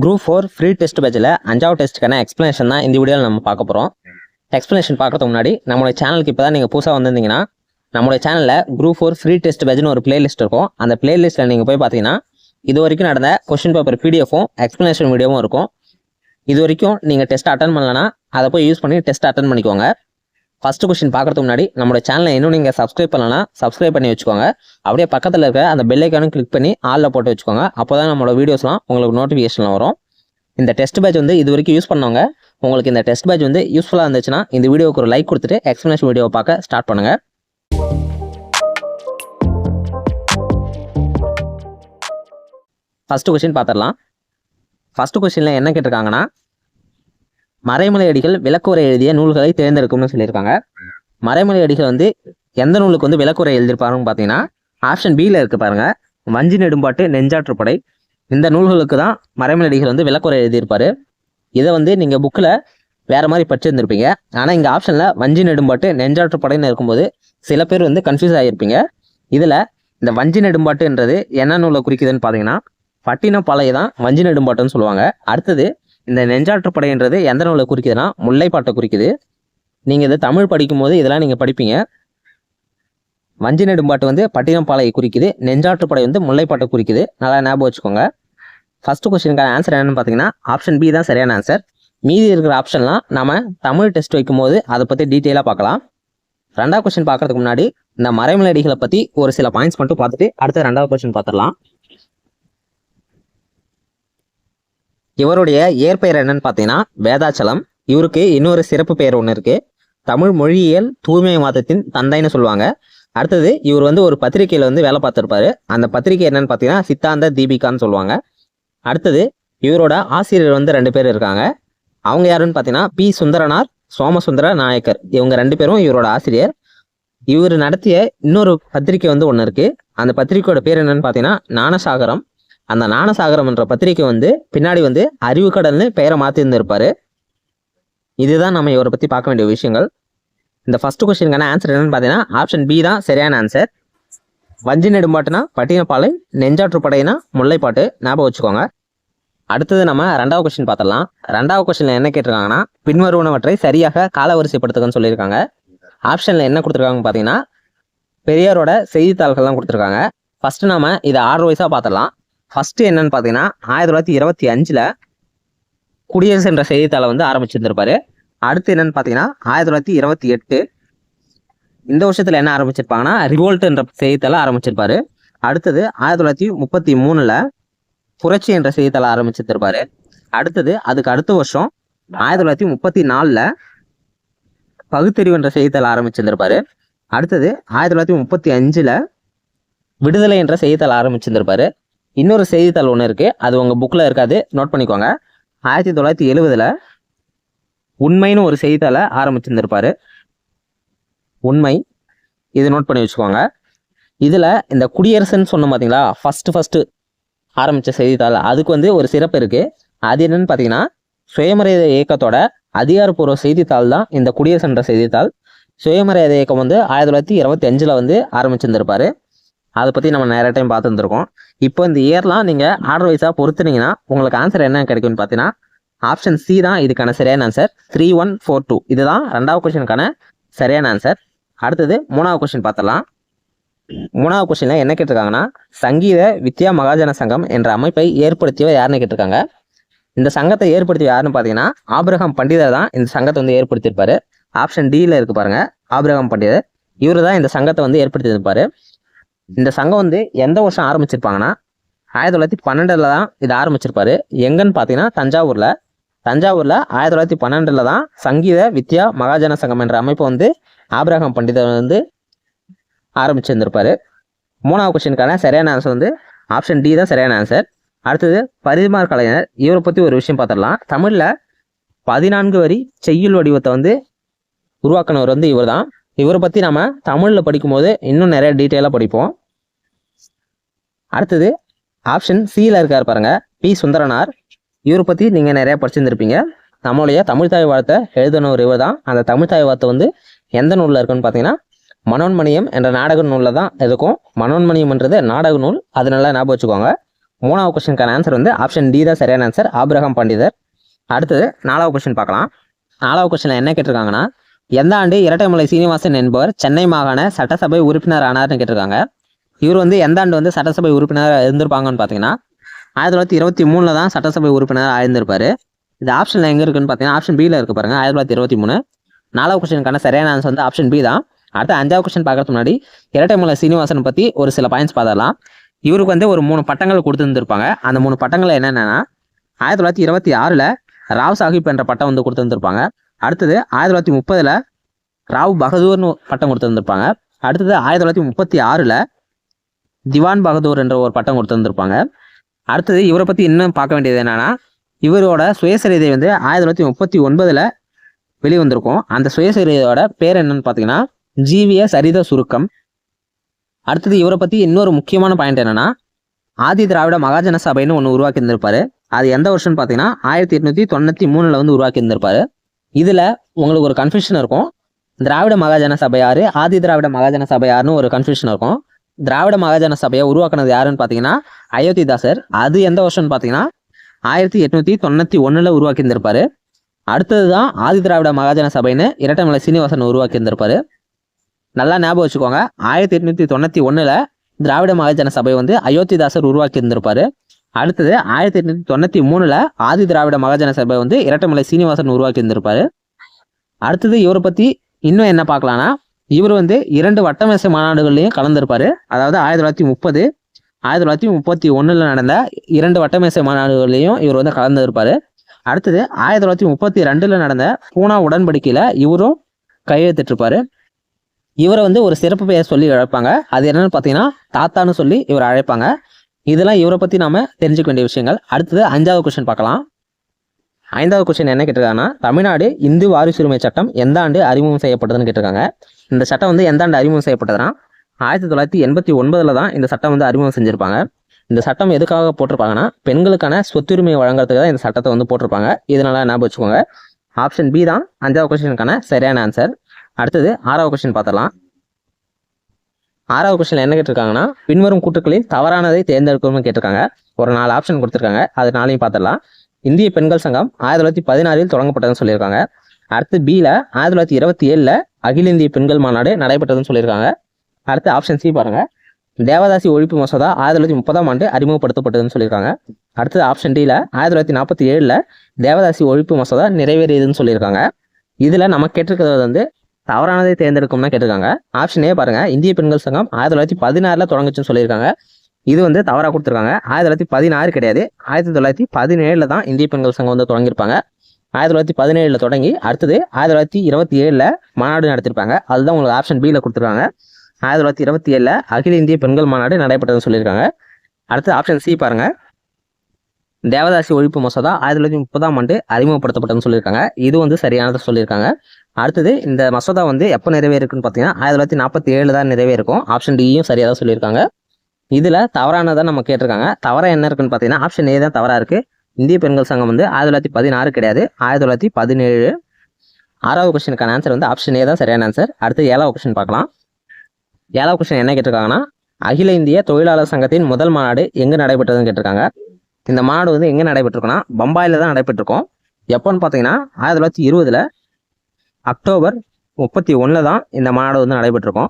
Group 4 free test பேட்சில் 5வது டெஸ்ட்டுக்கான explanation தான் இந்த வீடியோவில் நம்ம பார்க்க போகிறோம். எக்ஸ்ப்ளனேஷன் பார்க்கறதுக்கு முன்னாடி நம்மளுடைய சேனலுக்கு இப்போ தான் நீங்கள் புதுசாக வந்திருந்தீங்கன்னா நம்மளுடைய சேனலில் குரூப் 4 ஃப்ரீ டெஸ்ட் பேட்ச்னு ஒரு பிளேலிஸ்ட் இருக்கும். அந்த பிளேலிஸ்ட்டில் நீங்கள் போய் பார்த்தீங்கன்னா இது வரைக்கும் நடந்த கொஸ்டின் பேப்பர் பிடிஎஃப்பும் எக்ஸ்ப்ளனேஷன் வீடியோவும் இருக்கும். இது வரைக்கும் நீங்கள் டெஸ்ட் அட்டன் பண்ணலன்னா அதை போய் யூஸ் பண்ணி டெஸ்ட் அட்டன் பண்ணிக்கோங்க. ஃபஸ்ட்டு கொஸ்டின் பார்க்கறதுக்கு முன்னாடி நம்மளோட சேனலை இன்னும் நீங்கள் சப்ஸ்கிரைப் பண்ணலன்னா சப்ஸ்கிரைப் பண்ணி வச்சுக்கோங்க. அப்படியே பக்கத்தில் இருக்க அந்த பெல் ஐக்கானும் கிளிக் பண்ணி ஆலில் போட்டு வச்சுக்கோங்க. அப்போ தான் நம்மளோட வீடியோஸ்லாம் உங்களுக்கு நோட்டிஃபிகேஷனில் வரும். இந்த டெஸ்ட் பேட்ச் வந்து இது வரைக்கும் யூஸ் பண்ணவங்க உங்களுக்கு இந்த டெஸ்ட் பேட்ச் வந்து யூஸ்ஃபுல்லாக இருந்துச்சுன்னா இந்த வீடியோக்கு ஒரு லைக் கொடுத்துட்டு எக்ஸ்ப்ளனேஷன் வீடியோவை பார்க்க ஸ்டார்ட் பண்ணுங்கள். ஃபஸ்ட்டு கொஸ்டின் பார்த்துடலாம். ஃபஸ்ட்டு கொஸ்டினில் என்ன கேட்டிருக்காங்கன்னா, மறைமலை அடிகள் விளக்குரை எழுதிய நூல்களை தேர்ந்தெடுக்கும்னு சொல்லியிருக்காங்க. மறைமலை அடிகள் வந்து எந்த நூலுக்கு வந்து விளக்குரை எழுதியிருப்பாருன்னு பார்த்தீங்கன்னா ஆப்ஷன் பியில் இருக்கு பாருங்க, வஞ்சி நெடும்பாட்டு நெஞ்சாற்றுப்படை. இந்த நூல்களுக்கு தான் மறைமலை அடிகள் வந்து விளக்குரை எழுதியிருப்பாரு. இதை வந்து நீங்கள் புக்கில் வேறு மாதிரி படிச்சிருந்துருப்பீங்க. ஆனால் இங்கே ஆப்ஷனில் வஞ்சி நெடும்பாட்டு நெஞ்சாற்றுப்படைன்னு இருக்கும்போது சில பேர் வந்து கன்ஃபியூஸ் ஆகியிருப்பீங்க. இதில் இந்த வஞ்சி நெடும்பாட்டுன்றது என்ன நூலை குறிக்குதுன்னு பார்த்தீங்கன்னா பட்டினப்பாளைய தான் வஞ்சி நெடும்பாட்டுன்னு சொல்லுவாங்க. அடுத்தது இந்த நெஞ்சாற்றுப்படைன்றது எந்த நூலை குறிக்குதுன்னா முல்லைப்பாட்டை குறிக்குது. நீங்கள் இது தமிழ் படிக்கும்போது இதெல்லாம் நீங்கள் படிப்பீங்க. வஞ்சி நெடும்பாட்டு வந்து பட்டினப்பாளையை குறிக்குது, நெஞ்சாற்றுப்படை வந்து முல்லைப்பாட்டை குறிக்குது. நல்லா ஞாபகம் வச்சுக்கோங்க. ஃபர்ஸ்ட் கொஸ்டினுக்கான ஆன்சர் என்னன்னு பார்த்தீங்கன்னா ஆப்ஷன் பி தான் சரியான ஆன்சர். மீதி இருக்கிற ஆப்ஷன்லாம் நம்ம தமிழ் டெஸ்ட் வைக்கும்போது அதை பற்றி டீட்டெயிலாக பார்க்கலாம். ரெண்டாவது கொஸ்டின் பார்க்கறதுக்கு முன்னாடி இந்த மறைமலை அடிகளை பற்றி ஒரு சில பாயிண்ட்ஸ் மட்டும் பார்த்துட்டு அடுத்த ரெண்டாவது கொஸ்டின் பார்த்துடலாம். இவருடைய இயற்பெயர் என்னன்னு பார்த்தீங்கன்னா வேதாச்சலம். இவருக்கு இன்னொரு சிறப்பு பெயர் ஒன்று இருக்கு, தமிழ் மொழியியல் தூய்மை வாதத்தின் தந்தைன்னு சொல்லுவாங்க. அடுத்தது இவர் வந்து ஒரு பத்திரிகையில் வந்து வேலை பார்த்துருப்பாரு. அந்த பத்திரிகை என்னன்னு பார்த்தீங்கன்னா சித்தாந்த தீபிகான்னு சொல்லுவாங்க. அடுத்தது இவரோட ஆசிரியர் வந்து 2 பேர் இருக்காங்க. அவங்க யாருன்னு பார்த்தீங்கன்னா பி சுந்தரனார், சோமசுந்தர நாயக்கர். இவங்க 2 பேரும் இவரோட ஆசிரியர். இவர் நடத்திய இன்னொரு பத்திரிகை வந்து ஒன்று இருக்கு. அந்த பத்திரிகையோட பேர் என்னன்னு பார்த்தீங்கன்னா ஞானசாகரம். அந்த ஞானசாகரம் என்ற பத்திரிகை வந்து பின்னாடி வந்து அறிவுக்கடல்னு பெயரை மாற்றிருந்திருப்பாரு. இதுதான் நம்ம இவரை பற்றி பார்க்க வேண்டிய விஷயங்கள். இந்த ஃபர்ஸ்ட் கொஸ்டினுக்கான ஆன்சர் என்னன்னு பார்த்தீங்கன்னா ஆப்ஷன் பி தான் சரியான ஆன்சர். வஞ்சி நெடும்பாட்டுனா பட்டினப்பாலை, நெஞ்சாற்றுப்படைனா முல்லைப்பாட்டு. ஞாபகம் வச்சுக்கோங்க. அடுத்தது நம்ம ரெண்டாவது கொஸ்டின் பார்த்துடலாம். ரெண்டாவது கொஸ்டினில் என்ன கேட்டிருக்காங்கன்னா பின்வருவனவற்றை சரியாக காலவரிசைப்படுத்துக்கன்னு சொல்லியிருக்காங்க. ஆப்ஷனில் என்ன கொடுத்துருக்காங்கன்னு பார்த்தீங்கன்னா பெரியாரோட செய்தித்தாள்கள்லாம் கொடுத்துருக்காங்க. ஃபர்ஸ்ட் நாம இதை ஆர்டர் வைஸாக பார்த்துடலாம். ஃபர்ஸ்ட் என்னன்னு பார்த்தீங்கன்னா 1925 குடியரசு என்ற செய்தித்தாளை வந்து ஆரம்பிச்சிருந்திருப்பாரு. அடுத்து என்னன்னு பார்த்தீங்கன்னா 1928 இந்த வருஷத்துல என்ன ஆரம்பிச்சிருப்பாங்கன்னா ரிவோல்ட் என்ற செய்தித்தாளை ஆரம்பிச்சிருப்பாரு. அடுத்தது 1933 புரட்சி என்ற செய்தித்தாளை ஆரம்பிச்சிருப்பாரு. அடுத்தது அதுக்கு அடுத்த வருஷம் 1934 பகுத்தறிவு என்ற செய்தித்தாளை ஆரம்பிச்சிருந்திருப்பாரு. அடுத்தது 1935 விடுதலை என்ற செய்தித்தாளை ஆரம்பிச்சிருந்திருப்பாரு. இன்னொரு செய்தித்தாள் ஒன்று இருக்கு, அது உங்க புக்ல இருக்காது, நோட் பண்ணிக்கோங்க. 1970 உண்மைன்னு ஒரு செய்தித்தாளை ஆரம்பிச்சிருந்திருப்பாரு. உண்மை, இது நோட் பண்ணி வச்சுக்கோங்க. இதுல இந்த குடியரசுன்னு சொன்னோம் பார்த்தீங்களா, ஃபர்ஸ்ட் ஆரம்பிச்ச செய்தித்தாள், அதுக்கு வந்து ஒரு சிறப்பு இருக்கு. அது என்னன்னு பார்த்தீங்கன்னா சுயமரியாதை இயக்கத்தோட அதிகாரப்பூர்வ செய்தித்தாள் தான் இந்த குடியரசு என்ற செய்தித்தாள். சுயமரியாதை இயக்கம் வந்து 1925 வந்து ஆரம்பிச்சிருந்திருப்பாரு. அதை பற்றி நம்ம நிறைய டைம் பார்த்துருந்துருக்கோம். இப்போ இந்த இயர்லாம் நீங்கள் ஆர்டர் வைஸாக பொறுத்துனீங்கன்னா உங்களுக்கு ஆன்சர் என்ன கிடைக்கும்னு பார்த்தீங்கன்னா ஆப்ஷன் சி தான் இதுக்கான சரியான ஆன்சர். 3142 இதுதான் ரெண்டாவது கொஸ்டினுக்கான சரியான ஆன்சர். அடுத்தது மூணாவது கொஸ்டின் பார்த்தலாம். மூணாவது கொஸ்டினில் என்ன கேட்டிருக்காங்கன்னா சங்கீத வித்யா மகாஜன சங்கம் என்ற அமைப்பை ஏற்படுத்தியவர் யாருன்னு கேட்டிருக்காங்க. இந்த சங்கத்தை ஏற்படுத்திய யாருன்னு பார்த்தீங்கன்னா ஆபிரகாம் பண்டிதர் தான் இந்த சங்கத்தை வந்து ஏற்படுத்தியிருப்பாரு. ஆப்ஷன் டியில் இருக்கு பாருங்க, ஆபிரகாம் பண்டிதர். இவரு தான் இந்த சங்கத்தை வந்து ஏற்படுத்தியிருப்பாரு. இந்த சங்கம் வந்து எந்த வருஷம் ஆரம்பிச்சிருப்பாங்கன்னா 1912 தான் இதை ஆரம்பிச்சிருப்பாரு. எங்கன்னு பார்த்தீங்கன்னா தஞ்சாவூர்ல 1912 தான் சங்கீத வித்யா மகாஜன சங்கம் என்ற அமைப்பை வந்து ஆபிரகாம் பண்டிதர் வந்து ஆரம்பிச்சிருந்திருப்பாரு. மூணாவது கொஸ்டினுக்கான சரியான ஆன்சர் வந்து ஆப்ஷன் டி தான் சரியான ஆன்சர். அடுத்தது பரிதிமார் கலைஞர். இவரை பற்றி ஒரு விஷயம் பார்த்துடலாம். தமிழில் 14 வரி செய்யுள் வடிவத்தை வந்து உருவாக்கினவர் வந்து இவர் தான். இவரை பற்றி நம்ம தமிழில் படிக்கும்போது இன்னும் நிறைய டீட்டெயிலாக படிப்போம். அடுத்தது ஆப்ஷன் சியில் இருக்கார் பாருங்க, பி சுந்தரனார். இவரை பற்றி நீங்கள் நிறைய படிச்சிருந்துருப்பீங்க. நம்மளுடைய தமிழ்தாய் வாழ்த்தை எழுதினவர் இவர் தான். அந்த தமிழ்தாய் வாழ்த்தை வந்து எந்த நூலில் இருக்குன்னு பார்த்தீங்கன்னா மனோன்மணியம் என்ற நாடக நூலில் தான் இருக்கும். மனோன்மணியம்ன்றது நாடக நூல், அது நல்லா ஞாபகம் வச்சுக்கோங்க. மூணாவது கொஸ்டினுக்கான ஆன்சர் வந்து ஆப்ஷன் டி தான் சரியான ஆன்சர், ஆபிரகாம் பண்டிதர். அடுத்தது 4வது கொஸ்டின் பார்க்கலாம். 4வது கொஸ்டின்ல என்ன கேட்டிருக்காங்கன்னா, எந்த ஆண்டு இரட்டைமலை சீனிவாசன் என்பவர் சென்னை மாகாண சட்டசபை உறுப்பினர் ஆனார்னு கேட்டிருக்காங்க. இவர் வந்து எந்த ஆண்டு வந்து சட்டசபை உறுப்பினர் இருந்திருப்பாங்கன்னு பார்த்தீங்கன்னா 1923 தான் சட்டசபை உறுப்பினர் ஆயிருந்திருப்பாரு. இது ஆப்ஷன்ல எங்க இருக்குன்னு பார்த்தீங்கன்னா ஆப்ஷன் பியில் இருக்கு பாருங்க, 1923. 4வது கொஸ்டினுக்கான சரியான ஆன்சர் வந்து ஆப்ஷன் பி தான். அடுத்து 5வது கொஸ்டின் பார்க்கறதுக்கு முன்னாடி இரட்டைமலை சீனிவாசன் பற்றி ஒரு சில பாயிண்ட்ஸ் பார்த்தரலாம். இவருக்கு வந்து ஒரு 3 பட்டங்கள் கொடுத்துருந்துருப்பாங்க. அந்த 3 பட்டங்கள் என்னென்னா 1926 ராவ் சாஹிப் என்ற பட்டம் வந்து கொடுத்துருந்துருப்பாங்க. அடுத்தது 1930 ராவ் பகதூர்னு பட்டம் கொடுத்துருந்துருப்பாங்க. அடுத்தது 1936 திவான் பகதூர் என்ற ஒரு பட்டம் கொடுத்துருந்துருப்பாங்க. அடுத்தது இவரை பற்றி இன்னும் பார்க்க வேண்டியது என்னன்னா, இவரோட சுயசரிதை வந்து 1939 வெளிவந்திருக்கும். அந்த சுயசரிதையோட பேர் என்னன்னு பார்த்தீங்கன்னா ஜீவிய சரித சுருக்கம். அடுத்தது இவரை பற்றி இன்னொரு முக்கியமான பாயிண்ட் என்னன்னா, ஆதி திராவிட மகாஜன சபைன்னு ஒன்று உருவாக்கி இருந்திருப்பாரு. அது எந்த வருஷம்னு பார்த்தீங்கன்னா 1893 வந்து உருவாக்கி இருந்திருப்பாரு. இதில் உங்களுக்கு ஒரு கன்ஃபியூஷன் இருக்கும், திராவிட மகாஜன சபை யாரு, ஆதி திராவிட மகாஜன சபை யாருன்னு ஒரு கன்ஃபியூஷன் இருக்கும். திராவிட மகாஜன சபையை உருவாக்குனது யாருன்னு பார்த்தீங்கன்னா அயோத்திதாசர். அது எந்த வருஷம்னு பார்த்தீங்கன்னா 1891 உருவாக்கி இருந்திருப்பாரு. அடுத்தது தான் ஆதி திராவிட மகாஜன சபைன்னு இரட்டைமலை சீனிவாசன் உருவாக்கி இருந்திருப்பாரு. நல்லா ஞாபகம் வச்சுக்கோங்க, 1891 திராவிட மகாஜன சபை வந்து அயோத்திதாசர் உருவாக்கி இருந்திருப்பாரு. அடுத்தது 1893 ஆதி திராவிட மகாஜன சபை வந்து இரட்டைமலை சீனிவாசன் உருவாக்கி இருந்திருப்பாரு. அடுத்தது இவரை பற்றி இன்னும் என்ன பார்க்கலாம்னா, இவர் வந்து 2 வட்டமேசை மாநாடுகள்லையும் கலந்திருப்பாரு. அதாவது 1930, 1931 நடந்த 2 வட்டமேசை மாநாடுகள்லையும் இவர் வந்து கலந்துருப்பாரு. அடுத்தது 1932 நடந்த பூனா உடன்படிக்கையில இவரும் கையெழுத்திட்டிருப்பாரு. இவரை வந்து ஒரு சிறப்பு பெயர் சொல்லி அழைப்பாங்க. அது என்னன்னு பார்த்தீங்கன்னா தாத்தான்னு சொல்லி இவர் அழைப்பாங்க. இதெல்லாம் இவரை பற்றி நாம தெரிஞ்சுக்க வேண்டிய விஷயங்கள். அடுத்தது 5வது கொஸ்டின் பார்க்கலாம். 5வது கொஸ்டின் என்ன கேட்டிருக்காங்கன்னா, தமிழ்நாடு இந்து வாரிசுரிமை சட்டம் எந்த ஆண்டு அறிமுகம் செய்யப்பட்டதுன்னு கேட்டிருக்காங்க. இந்த சட்டம் வந்து எந்த ஆண்டு அறிமுகம் செய்யப்பட்டதுன்னா 1989 தான் இந்த சட்டம் வந்து அறிமுகம் செஞ்சிருப்பாங்க. இந்த சட்டம் எதுக்காக போட்டிருப்பாங்கன்னா, பெண்களுக்கான சொத்துரிமை வழங்குறதுக்கு தான் இந்த சட்டத்தை வந்து போட்டிருப்பாங்க. இதனால ஞாபகம் வச்சுக்கோங்க, ஆப்ஷன் பி தான் 5வது கொஸ்டினுக்கான சரியான ஆன்சர். அடுத்தது 6வது கொஸ்டின் பார்த்தலாம். 6வது கொஸ்டின் என்ன கேட்டிருக்காங்கன்னா, பின்வரும் கூற்றுக்களில் தவறானதை தேர்ந்தெடுக்கணும்னு கேட்டிருக்காங்க. ஒரு 4 ஆப்ஷன் கொடுத்துருக்காங்க, அது 4ஐயும் பார்த்துடலாம். இந்திய பெண்கள் சங்கம் 1916 தொடங்கப்பட்டதுன்னு சொல்லியிருக்காங்க. அடுத்து பியில் 1927 அகில இந்திய பெண்கள் மாநாடு நடைபெற்றதுன்னு சொல்லியிருக்காங்க. அடுத்து ஆப்ஷன் சி பாருங்க, தேவதாசி ஒழிப்பு மசோதா 1930ஆம் ஆண்டு அறிமுகப்படுத்தப்பட்டதுன்னு சொல்லியிருக்காங்க. அடுத்தது ஆப்ஷன் டியில் 1947 தேவதாசி ஒழிப்பு மசோதா நிறைவேறியதுன்னு சொல்லியிருக்காங்க. இதில் நம்ம கேட்டிருக்கிறது வந்து தவறானதை தேர்ந்தெடுக்கும்னா கேட்டிருக்காங்க. ஆப்ஷன் ஏ பாருங்க, இந்திய பெண்கள் சங்கம் 1916 தொடங்குச்சுன்னு சொல்லியிருக்காங்க. இது வந்து தவறாக கொடுத்துருக்காங்க. 1916 கிடையாது, 1917 தான் இந்திய பெண்கள் சங்கம் வந்து தொடங்கியிருப்பாங்க. 1917 தொடங்கி அடுத்தது 1927 மாநாடு நடத்திருப்பாங்க. அதுதான் உங்களுக்கு ஆப்ஷன் பியில் கொடுத்துருக்காங்க. 1927 அகில இந்திய பெண்கள் மாநாடு நடைபெற்றதுன்னு சொல்லியிருக்காங்க. அடுத்து ஆப்ஷன் சி பாருங்க, தேவதாசி ஒழிப்பு மசோதா 1930ஆம் ஆண்டு அறிமுகப்படுத்தப்பட்டதுன்னு சொல்லியிருக்காங்க. இது வந்து சரியானதை சொல்லியிருக்காங்க. அடுத்தது இந்த மசோதா வந்து எப்போ நிறைவேறுக்குன்னு பார்த்தீங்கன்னா 1947 தான் நிறைவேறுக்கும். ஆப்ஷன் டியும் சரியாக தான் சொல்லியிருக்காங்க. இதில் தவறானதான் நம்ம கேட்டிருக்காங்க. தவறா என்ன இருக்குன்னு பார்த்தீங்கன்னா ஆப்ஷன் ஏ தான் தவறாக இருக்குது. இந்திய பெண்கள் சங்கம் வந்து 1916 கிடையாது, 1917. 6வது கொஸ்டினுக்கான ஆன்சர் வந்து ஆப்ஷன் ஏ தான் சரியான ஆன்சர். அடுத்து 7வது கொஸ்டின் பார்க்கலாம். 7வது கொஸ்டின் என்ன கேட்டிருக்காங்கன்னா, அகில இந்திய தொழிலாளர் சங்கத்தின் முதல் மாநாடு எங்கே நடைபெற்றதுன்னு கேட்டிருக்காங்க. இந்த மாநாடு வந்து எங்கே நடைபெற்றிருக்குன்னா பம்பாயில் தான் நடைபெற்றிருக்கும். எப்போன்னு பார்த்தீங்கன்னா 1920 அக்டோபர் 31 தான் இந்த மாநாடு வந்து நடைபெற்றிருக்கும்.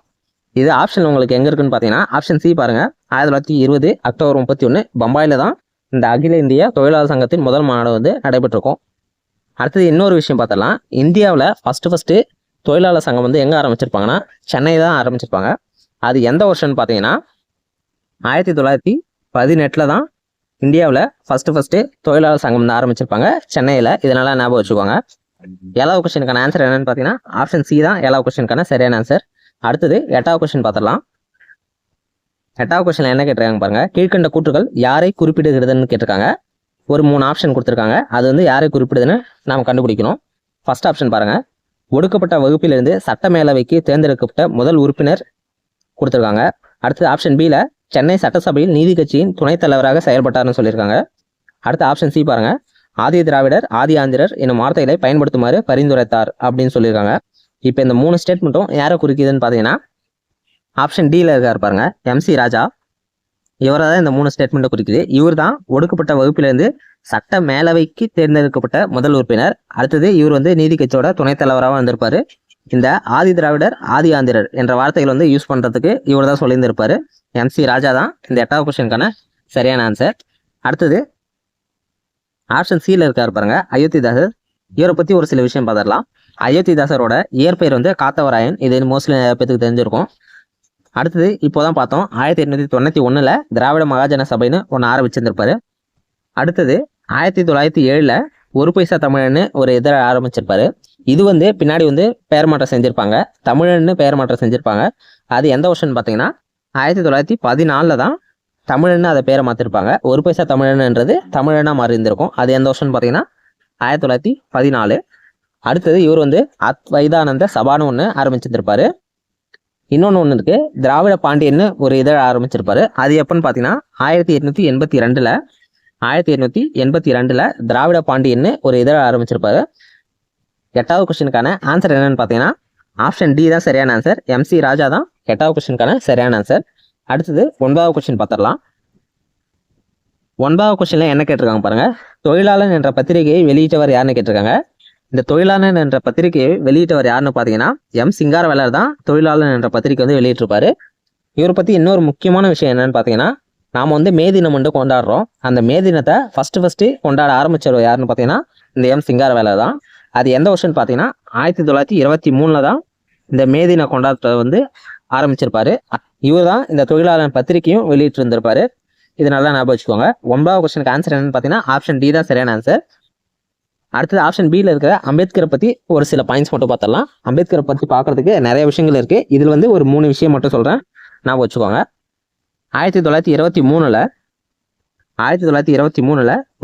இது ஆப்ஷன் உங்களுக்கு எங்கே இருக்குன்னு பார்த்தீங்கன்னா ஆப்ஷன் சி பாருங்கள், 1920 அக்டோபர் 31 பம்பாயில் தான் இந்த அகில இந்திய தொழிலாளர் சங்கத்தின் முதல் மாநாடு வந்து நடைபெற்றிருக்கும். அடுத்தது இன்னொரு விஷயம் பார்த்தலாம், இந்தியாவில் ஃபஸ்ட்டு தொழிலாளர் சங்கம் வந்து எங்கே ஆரம்பிச்சிருப்பாங்கன்னா சென்னை தான் ஆரம்பிச்சிருப்பாங்க. அது எந்த வருஷம்னு பார்த்தீங்கன்னா 1918 தான் இந்தியாவில் ஃபஸ்ட்டு தொழிலாளர் சங்கம் வந்து ஆரம்பிச்சிருப்பாங்க சென்னையில். இதனால ஞாபகம் வச்சுக்கோங்க. 7வது கொஸ்டினுக்கான ஆன்சர் என்னன்னு பார்த்தீங்கன்னா ஆப்ஷன் சி தான் 7வது கொஸ்டினுக்கான சரியான ஆன்சர். அடுத்தது 8வது கொஸ்டின் பார்த்துடலாம். 8வது கொஸ்டின் என்ன கேட்டிருக்காங்க பாருங்க, கீழ்கண்ட கூற்றுகள் யாரை குறிப்பிடுகிறதுன்னு கேட்டிருக்காங்க. ஒரு 3 ஆப்ஷன் கொடுத்துருக்காங்க, அது வந்து யாரை குறிப்பிடுதுன்னு நாம் கண்டுபிடிக்கணும். ஃபர்ஸ்ட் ஆப்ஷன் பாருங்க, ஒடுக்கப்பட்ட வகுப்பிலிருந்து சட்ட மேலவைக்கு தேர்ந்தெடுக்கப்பட்ட முதல் உறுப்பினர் கொடுத்துருக்காங்க. அடுத்தது ஆப்ஷன் பியில் சென்னை சட்டசபையில் நீதி கட்சியின் துணைத் தலைவராக செயல்பட்டார்னு சொல்லியிருக்காங்க. அடுத்த ஆப்ஷன் சி பாருங்க, ஆதி திராவிடர் ஆதி ஆந்திரர் என்னும் வார்த்தைகளை பயன்படுத்துமாறு பரிந்துரைத்தார் அப்படின்னு சொல்லியிருக்காங்க. இப்போ இந்த 3 ஸ்டேட்மெண்ட்டும் யாரை குறிக்குதுன்னு பார்த்தீங்கன்னா ஆப்ஷன் டியில் இருக்கார் பாருங்க, MC ராஜா. இவரை தான் இந்த 3 ஸ்டேட்மெண்ட்டை குறிக்குது. இவர் தான் ஒடுக்கப்பட்ட வகுப்பிலிருந்து சட்ட மேலவைக்கு தேர்ந்தெடுக்கப்பட்ட முதல் உறுப்பினர். அடுத்தது இவர் வந்து நீதி கட்சியோட துணைத் தலைவராக வந்திருப்பாரு. இந்த ஆதி திராவிடர் ஆதி ஆந்திரர் என்ற வார்த்தைகள் வந்து யூஸ் பண்றதுக்கு இவர் தான் சொல்லியிருந்திருப்பாரு. MC ராஜா தான் இந்த 8வது கொஸ்டினுக்கான சரியான ஆன்சர். அடுத்தது ஆப்ஷன் சியில் இருக்காரு பாருங்க, அயோத்திதாசர். இவரை பத்தி ஒரு சில விஷயம் பார்த்துடலாம். அயோத்திதாசரோட இயற்பெயர் வந்து காத்தவராயன். இது மோஸ்ட்லி நிறைய பேருக்கு தெரிஞ்சிருக்கும். அடுத்தது இப்போதான் பார்த்தோம், 1891 திராவிட மகாஜன சபைன்னு ஒன்று ஆரம்பிச்சிருந்திருப்பாரு. அடுத்தது 1907 ஒரு பைசா தமிழன்னு ஒரு இதழ ஆரம்பிச்சிருப்பாரு. இது வந்து பின்னாடி வந்து பெயர் மாற்றம் செஞ்சிருப்பாங்க, தமிழன்னு பெயர் மாற்றம் செஞ்சிருப்பாங்க. அது எந்த வருஷம்னு பார்த்தீங்கன்னா 1914 தான் தமிழன்னு அதை பேரை மாற்றிருப்பாங்க. ஒரு பைசா தமிழன்ன்றது தமிழனா மாறி இருந்திருக்கும். அது எந்த வருஷம்னு பார்த்தீங்கன்னா 1914. அடுத்தது இவர் வந்து அத்வைதானந்த சபான்னு ஒன்று ஆரம்பிச்சிருந்திருப்பாரு. இன்னொன்று ஒன்று இருக்கு, திராவிட பாண்டியன்னு ஒரு இதழ ஆரம்பிச்சிருப்பாரு. அது எப்பன்னு பார்த்தீங்கன்னா 1882 திராவிட பாண்டியன்னு ஒரு இதழ ஆரம்பிச்சிருப்பாரு. 8வது கொஸ்டினுக்கான ஆன்சர் என்னன்னு பார்த்தீங்கன்னா ஆப்ஷன் டி தான் சரியான ஆன்சர். MC ராஜா தான் 8வது கொஸ்டினுக்கான சரியான ஆன்சர். அடுத்தது 9வது கொஸ்டின் பார்த்துடலாம். 9வது கொஸ்டின்ல என்ன கேட்டிருக்காங்க பாருங்க, தொழிலாளன் என்ற பத்திரிகையை வெளியிட்டவர் யாருன்னு கேட்டிருக்காங்க. இந்த தொழிலாளன் என்ற பத்திரிகையை வெளியிட்டவர் யாருன்னு பார்த்தீங்கன்னா சிங்காரவேலர் தான் தொழிலாளன் என்ற பத்திரிகை வந்து வெளியிட்டிருப்பாரு. இவரை பற்றி இன்னொரு முக்கியமான விஷயம் என்னன்னு பார்த்தீங்கன்னா, நாம் வந்து மே தினம் வந்து கொண்டாடுறோம். அந்த மே தினத்தை ஃபர்ஸ்ட் கொண்டாட ஆரம்பிச்சவர் யாருன்னு பார்த்தீங்கன்னா இந்த சிங்காரவேலர் தான். அது எந்த வருஷம்னு பார்த்தீங்கன்னா 1923 தான் இந்த மே தின கொண்டாட்டத்தை வந்து ஆரம்பிச்சிருப்பாரு. இவர் தான் இந்த தொழிலாளர் பத்திரிகையும் வெளியிட்டு இருந்திருப்பாரு. இது நல்லா ஞாபகம் வச்சுக்கோங்க. 9வது கொஸ்டினுக்கு ஆன்சர் என்னன்னு பார்த்தீங்கன்னா ஆப்ஷன் டி தான் சரியான ஆன்சர். அடுத்தது ஆப்ஷன் பியில் இருக்கிற அம்பேத்கரை பற்றி ஒரு சில பாயிண்ட்ஸ் மட்டும் பார்த்துடலாம். அம்பேத்கரை பற்றி பார்க்கறதுக்கு நிறைய விஷயங்கள் இருக்கு. இதில் வந்து ஒரு 3 விஷயம் மட்டும் சொல்கிறேன், ஞாபகம் வச்சுக்கோங்க. 1923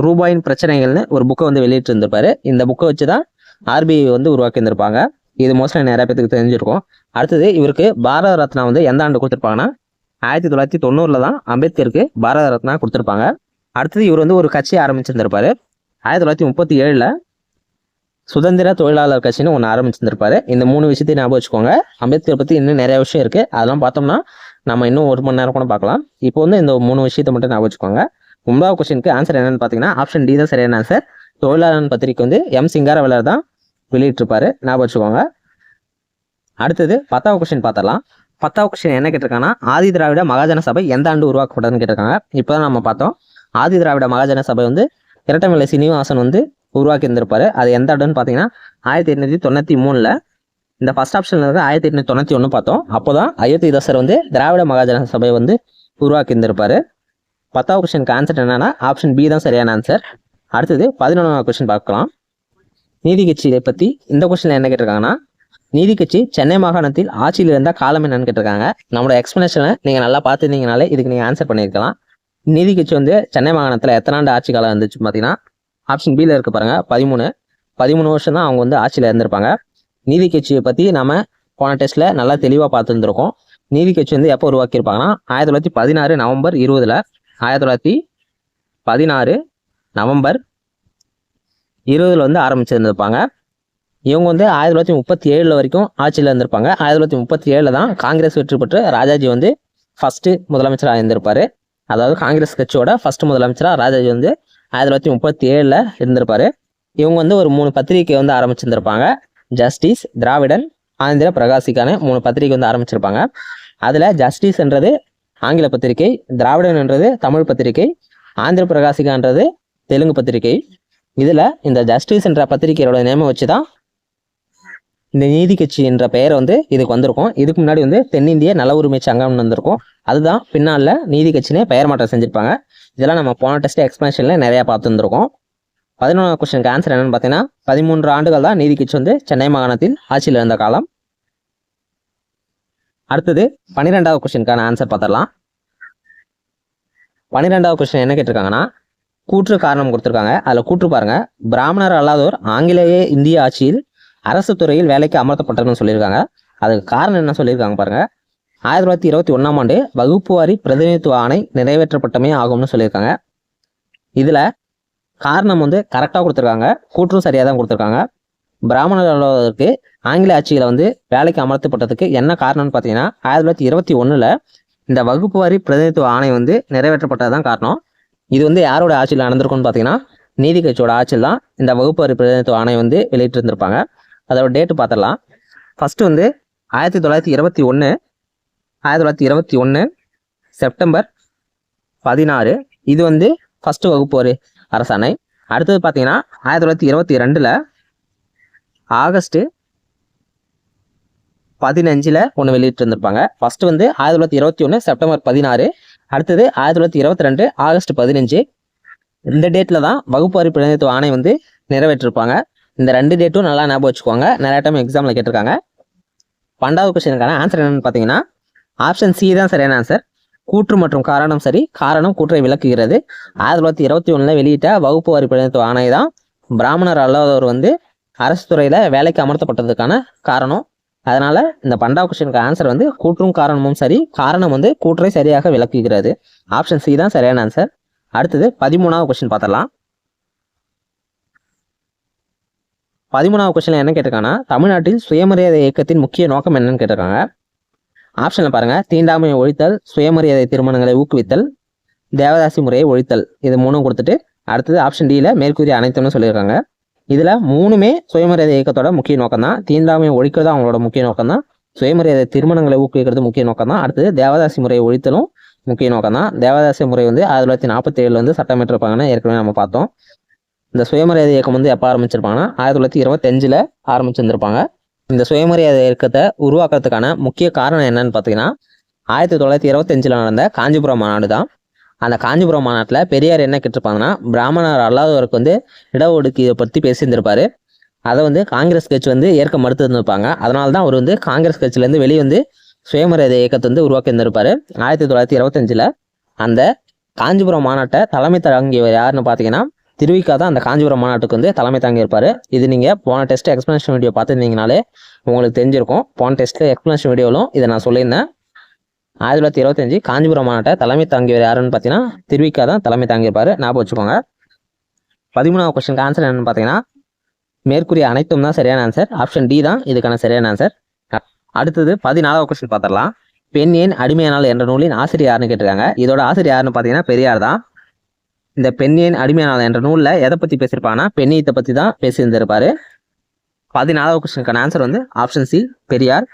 ரூபாயின் பிரச்சனைகள்னு ஒரு புக்கை வந்து வெளியிட்டு இருந்திருப்பாரு. இந்த புக்கை வச்சு தான் RBI வந்து உருவாக்கி இருந்திருப்பாங்க. இது மோஸ்ட்லி நிறைய பேருக்கு தெரிஞ்சிருக்கும். அடுத்தது இவருக்கு பாரத ரத்னா வந்து எந்த ஆண்டு கொடுத்துருப்பாங்கன்னா 1990 தான் அம்பேத்கருக்கு பாரத ரத்னா கொடுத்துருப்பாங்க. அடுத்தது இவர் வந்து ஒரு கட்சி ஆரம்பிச்சிருந்திருப்பாரு. 1937 சுதந்திர தொழிலாளர் கட்சின்னு ஒன்று ஆரம்பிச்சிருந்திருப்பாரு. இந்த 3 விஷயத்தையும் ஞாபகம் வச்சுக்கோங்க. அம்பேத்கர் பற்றி இன்னும் நிறைய விஷயம் இருக்கு, அதெல்லாம் பார்த்தோம்னா நம்ம இன்னும் 1 மணி நேரம் கூட பார்க்கலாம். இப்போ வந்து இந்த 3 விஷயத்தை மட்டும் ஞாபகம் வச்சுக்கோங்க. 9வது கொஸ்டினுக்கு ஆன்சர் என்னன்னு பார்த்தீங்கன்னா ஆப்ஷன் டி தான் சரியான ஆன்சர். தொழிலாளர் பத்திரிகை வந்து சிங்காரவேலர் தான் வெளியிட்டிருப்பாரு, ஞாபகம் வச்சுக்கோங்க. அடுத்தது 10வது கொஸ்டின் பார்த்துடலாம். 10வது கொஸ்டின் என்ன கேட்டிருக்காங்கன்னா ஆதி திராவிட மகாஜன சபை எந்த ஆண்டு உருவாக்கப்பட்டதுன்னு கேட்டிருக்காங்க. இப்போதான் நம்ம பார்த்தோம், ஆதி திராவிட மகாஜன சபை வந்து இரட்டைமலை சீனிவாசன் வந்து உருவாக்கி இருந்திருப்பாரு. அது எந்த ஆண்டுன்னு பார்த்தீங்கன்னா 1893. இந்த ஃபர்ஸ்ட் ஆப்ஷன்ல இருந்து 1891 பார்த்தோம். அப்போதான் அயோத்திதாசர் வந்து திராவிட மகாஜன சபை வந்து உருவாக்கி இருந்திருப்பாரு. 10வது கொஸ்டினுக்கு ஆன்சர் என்னன்னா ஆப்ஷன் பி தான் சரியான ஆன்சர். அடுத்தது 11வது கொஸ்டின் பார்க்கலாம். நீதி கட்சியை பற்றி இந்த கொஸ்டின்ல என்ன கேட்டிருக்காங்கன்னா நீதி கட்சி சென்னை மாகாணத்தில் ஆட்சியில் இருந்த காலம் என்னன்னு கேட்டிருக்காங்க. நம்மளோட எக்ஸ்பிளனேஷனை நீங்கள் நல்லா பார்த்துருந்தீங்கனாலே இதுக்கு நீங்கள் ஆன்சர் பண்ணியிருக்கலாம். நீதி கட்சி வந்து சென்னை மாகாணத்தில் எத்தனை ஆண்டு ஆட்சி காலம் இருந்துச்சு பார்த்தீங்கன்னா ஆப்ஷன் பியில் இருக்கு பாருங்க, 13 வருஷம் தான் அவங்க வந்து ஆட்சியில் இருந்திருப்பாங்க. நீதி கட்சியை பற்றி நம்ம போன டெஸ்ட்டில் நல்லா தெளிவாக பார்த்துருந்துருக்கோம். நீதி கட்சி வந்து எப்போ உருவாக்கியிருப்பாங்கன்னா 1916 நவம்பர் 20 1916 நவம்பர் 20 வந்து ஆரம்பிச்சிருந்திருப்பாங்க. இவங்க வந்து 1937 வரைக்கும் ஆட்சியில் இருந்திருப்பாங்க. 1937 தான் காங்கிரஸ் வெற்றி பெற்று ராஜாஜி வந்து ஃபர்ஸ்ட் முதலமைச்சராக இருந்திருப்பாரு. அதாவது காங்கிரஸ் கட்சியோட ஃபர்ஸ்ட் முதலமைச்சராக ராஜாஜி வந்து 1937 இருந்திருப்பாரு. இவங்க வந்து ஒரு 3 பத்திரிகை வந்து ஆரம்பிச்சிருந்திருப்பாங்க. ஜஸ்டிஸ், திராவிடன், ஆந்திர பிரகாசிக்கான 3 பத்திரிகை வந்து ஆரம்பிச்சிருப்பாங்க. அதில் ஜஸ்டிஸ்ன்றது ஆங்கில பத்திரிகை, திராவிடன்ன்றது தமிழ் பத்திரிகை, ஆந்திர பிரகாசிகான்றது தெலுங்கு பத்திரிகை. இதில் இந்த ஜஸ்டிஸ் என்ற பத்திரிகையோட நேமை வச்சு தான் இந்த நீதி கட்சி என்ற பெயர் வந்து இதுக்கு வந்திருக்கும். இதுக்கு முன்னாடி வந்து தென்னிந்திய நல உரிமை சங்கம்னு வந்திருக்கும். அதுதான் பின்னால் நீதி கட்சினே பெயர் மாற்றம் செஞ்சிருப்பாங்க. இதெல்லாம் நம்ம போன டெஸ்ட் எக்ஸ்பிளனேஷன்ல நிறைய பார்த்துருந்துருக்கோம். 11வது கொஸ்டினுக்கு ஆன்சர் என்னன்னு பார்த்தீங்கன்னா 13 ஆண்டுகள் தான் நீதி கட்சி வந்து சென்னை மாகாணத்தில் ஆட்சியில் இருந்த காலம். அடுத்தது 12வது கொஸ்டினுக்கான ஆன்சர் பார்த்துடலாம். 12வது கொஸ்டின் என்ன கேட்டிருக்காங்கன்னா கூற்று காரணம் கொடுத்துருக்காங்க. அதில் கூற்று பாருங்க, பிராமணர் அல்லாதோர் ஆங்கிலேய இந்திய ஆட்சியில் அரசு துறையில் வேலைக்கு அமர்த்தப்பட்டதுன்னு சொல்லியிருக்காங்க. அதுக்கு காரணம் என்ன சொல்லியிருக்காங்க பாருங்க, 1921 ஆண்டு வகுப்பு வாரி பிரதிநிதித்துவ ஆணை நிறைவேற்றப்பட்டமே ஆகும்னு சொல்லியிருக்காங்க. இதில் காரணம் வந்து கரெக்டாக கொடுத்துருக்காங்க, கூற்றும் சரியாக தான் கொடுத்துருக்காங்க. பிராமணர் அல்லாதவருக்கு ஆங்கில ஆட்சியில் வந்து வேலைக்கு அமர்த்தப்பட்டதுக்கு என்ன காரணம்னு பார்த்தீங்கன்னா 1921 இந்த வகுப்பு வாரி பிரதிநிதித்துவ ஆணை வந்து நிறைவேற்றப்பட்டதான் காரணம். இது வந்து யாரோட ஆட்சியில் நடந்திருக்கும்னு பார்த்தீங்கன்னா நீதி கட்சியோட ஆட்சியில் தான் இந்த வகுப்பு வாரி பிரதிநிதித்துவ ஆணை வந்து வெளியிட்டு இருந்திருப்பாங்க. அதோட டேட்டு பார்த்துடலாம். ஃபர்ஸ்ட் வந்து 1921 செப்டம்பர் 16 இது வந்து ஃபர்ஸ்ட் வகுப்பு வாரி அரசாணை. அடுத்தது பார்த்தீங்கன்னா 1922 ஆகஸ்ட் 15 ஒன்று வெளியிட்டு இருந்திருப்பாங்க. ஃபர்ஸ்ட் வந்து 1921 செப்டம்பர் 16, அடுத்தது 1922 ஆகஸ்ட் 15. இந்த டேட்டில் தான் வகுப்பு வாரி பிரதிநிதித்துவ ஆணை வந்து நிறைவேற்றிருப்பாங்க. இந்த 2 டேட்டும் நல்லா ஞாபகம் வச்சுக்கோங்க, நிறைய டைம் எக்ஸாமில் கேட்டிருக்காங்க. 12வது கொஸ்டினுக்கான ஆன்சர் என்னன்னு பார்த்தீங்கன்னா ஆப்ஷன் சி தான் சரியான ஆன்சர். கூற்று மற்றும் காரணம் சரி, காரணம் கூற்றை விளக்குகிறது. 1921 வெளியிட்ட வகுப்பு வாரி பிரதிநிதித்துவ ஆணை தான் பிராமணர் அல்லாதவர் வந்து அரசு துறையில் வேலைக்கு அமர்த்தப்பட்டதுக்கான காரணம். அதனால இந்த 12வது கொஸ்டினுக்கு ஆன்சர் வந்து கூற்றும் காரணமும் சரி, காரணம் வந்து கூற்றை சரியாக விளக்குகிறது. ஆப்ஷன் சி தான் சரியான ஆன்சர். அடுத்தது 13வது கொஸ்டின் பார்த்துடலாம். 13வது கொஸ்டின்ல என்ன கேட்டிருக்காங்கன்னா தமிழ்நாட்டில் சுயமரியாதை இயக்கத்தின் முக்கிய நோக்கம் என்னன்னு கேட்டிருக்காங்க. ஆப்ஷன்ல பாருங்க, தீண்டாமையை ஒழித்தல், சுயமரியாதை திருமணங்களை ஊக்குவித்தல், தேவதாசி முறையை ஒழித்தல், இது 3 கொடுத்துட்டு அடுத்தது ஆப்ஷன் டியில் மேற்கூறிய அனைத்துன்னு சொல்லியிருக்காங்க. இதில் 3மே சுயமரியாதை இயக்கத்தோட முக்கிய நோக்கம் தான். தீண்டாமையை ஒழிக்கிறது அவங்களோட முக்கிய நோக்கம் தான், சுயமரியாதை திருமணங்களை ஊக்குவிக்கிறது முக்கிய நோக்கம் தான், அடுத்தது தேவதாசி முறையை ஒழித்தலும் முக்கிய நோக்கம் தான். தேவதாசி முறை வந்து 1947 வந்து சட்டமேற்றிருப்பாங்கன்னு ஏற்கனவே நம்ம பார்த்தோம். இந்த சுயமரியாதை இயக்கம் வந்து எப்போ ஆரம்பிச்சிருப்பாங்கன்னா 1925 ஆரம்பிச்சிருந்திருப்பாங்க. இந்த சுயமரியாதை இயக்கத்தை உருவாக்குறதுக்கான முக்கிய காரணம் என்னன்னு பார்த்தீங்கன்னா 1925 நடந்த காஞ்சிபுரம் மாநாடு தான். அந்த காஞ்சிபுரம் மாநாட்டில் பெரியார் என்ன கேட்டிருப்பாங்கன்னா பிராமணர் அல்லாதவருக்கு வந்து இடஒதுக்கீதை பற்றி பேசியிருந்திருப்பாரு. அதை வந்து காங்கிரஸ் கட்சி வந்து ஏற்க மறுத்து இருந்திருப்பாங்க. அதனால தான் அவர் வந்து காங்கிரஸ் கட்சியிலேருந்து வெளியே வந்து சுயமரியாதை இயக்கத்தை வந்து உருவாக்கி இருந்திருப்பாரு. 1925 அந்த காஞ்சிபுரம் மாநாட்டை தலைமை தாங்கியவர் யாருன்னு பார்த்தீங்கன்னா திருவிக்கா தான் அந்த காஞ்சிபுரம் மாநாட்டுக்கு வந்து தலைமை தாங்கி இருப்பாரு. இது நீங்கள் போன டெஸ்ட் எக்ஸ்பிளனேஷன் வீடியோ பார்த்துருந்தீங்கனாலே உங்களுக்கு தெரிஞ்சிருக்கும். போன டெஸ்ட்டில் எக்ஸ்பிளனேஷன் வீடியோவிலும் இதை நான் சொல்லியிருந்தேன். 1925 காஞ்சிபுரம் மாநாட்டை தலைமை தாங்கியவர் யாருன்னு பார்த்தீங்கன்னா திருவிக்கா தான் தலைமை தாங்கியிருப்பாரு, ஞாபகம் வச்சுக்கோங்க. 13வது கொஸ்டினுக்கு ஆன்சர் என்னன்னு பார்த்தீங்கன்னா மேற்கூறிய அனைத்தும் தான் சரியான ஆன்சர். ஆப்ஷன் டி தான் இதுக்கான சரியான ஆன்சர். அடுத்தது 14வது கொஸ்டின் பார்த்துடலாம். பெண் ஏன் அடிமையானால் என்ற நூலின் ஆசிரியர் யாருன்னு கேட்டிருக்காங்க. இதோட ஆசிரியர் யாருன்னு பார்த்தீங்கன்னா பெரியார் தான். இந்த பெண் ஏன் அடிமையானால் என்ற நூலில் எதை பற்றி பேசியிருப்பாங்கன்னா பெண்ணியத்தை பற்றி தான் பேசியிருந்திருப்பாரு. 14வது கொஸ்டினுக்கான ஆன்சர் வந்து ஆப்ஷன் சி பெரியார்.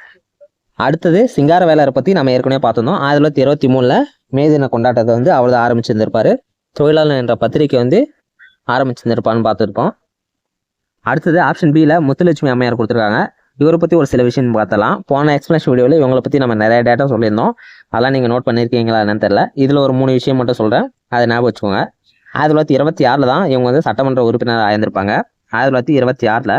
அடுத்தது சிங்காரவேலரை பற்றி நம்ம ஏற்கனவே பார்த்துருந்தோம். 1923 மே தின கொண்டாட்டத்தை வந்து அவர் தான் ஆரம்பிச்சிருந்திருப்பாரு. தொழிலாளர் என்ற பத்திரிக்கை வந்து ஆரம்பிச்சிருந்திருப்பான்னு பார்த்துருக்கோம். அடுத்தது ஆப்ஷன் பியில் முத்துலட்சுமி அம்மையார் கொடுத்துருக்காங்க. இவரை பற்றி ஒரு சில விஷயம் பார்த்தலாம். போன எக்ஸ்பிளேஷன் வீடியோவில் இவங்களை பற்றி நம்ம நிறைய டேட்டா சொல்லியிருந்தோம். அதெல்லாம் நீங்கள் நோட் பண்ணியிருக்கீங்களா என்னன்னு தெரியல. இதில் ஒரு 3 விஷயம் மட்டும் சொல்கிறேன், அதை ஞாபகம் வச்சுக்கோங்க. 1926 தான் இவங்க வந்து சட்டமன்ற உறுப்பினர் ஆயிருந்திருப்பாங்க. 1926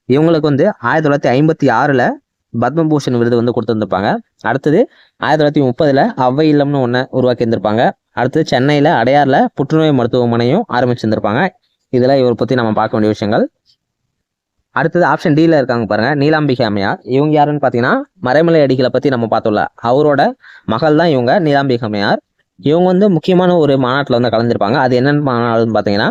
இவங்களுக்கு வந்து 1956 பத்மபூஷன் விருது வந்து கொடுத்துருந்துருப்பாங்க. அடுத்தது 1930 அவ்வை இல்லம்னு ஒன்று உருவாக்கி இருந்திருப்பாங்க. அடுத்தது சென்னையில் அடையாரில் புற்றுநோய் மருத்துவமனையும் ஆரம்பிச்சிருந்திருப்பாங்க. இதில் இவரை பற்றி நம்ம பார்க்க வேண்டிய விஷயங்கள். அடுத்தது ஆப்ஷன் டியில் இருக்காங்க பாருங்க, நீலாம்பிகை அம்மையார். இவங்க யாருன்னு பார்த்தீங்கன்னா மறைமலை அடிகளை பற்றி நம்ம பார்த்தோம்ல, அவரோட மகள் தான் இவங்க நீலாம்பிகை அம்மையார். இவங்க வந்து முக்கியமான ஒரு மாநாட்டில் வந்து கலந்துருப்பாங்க. அது என்னென்னு மாநாடுன்னு பார்த்தீங்கன்னா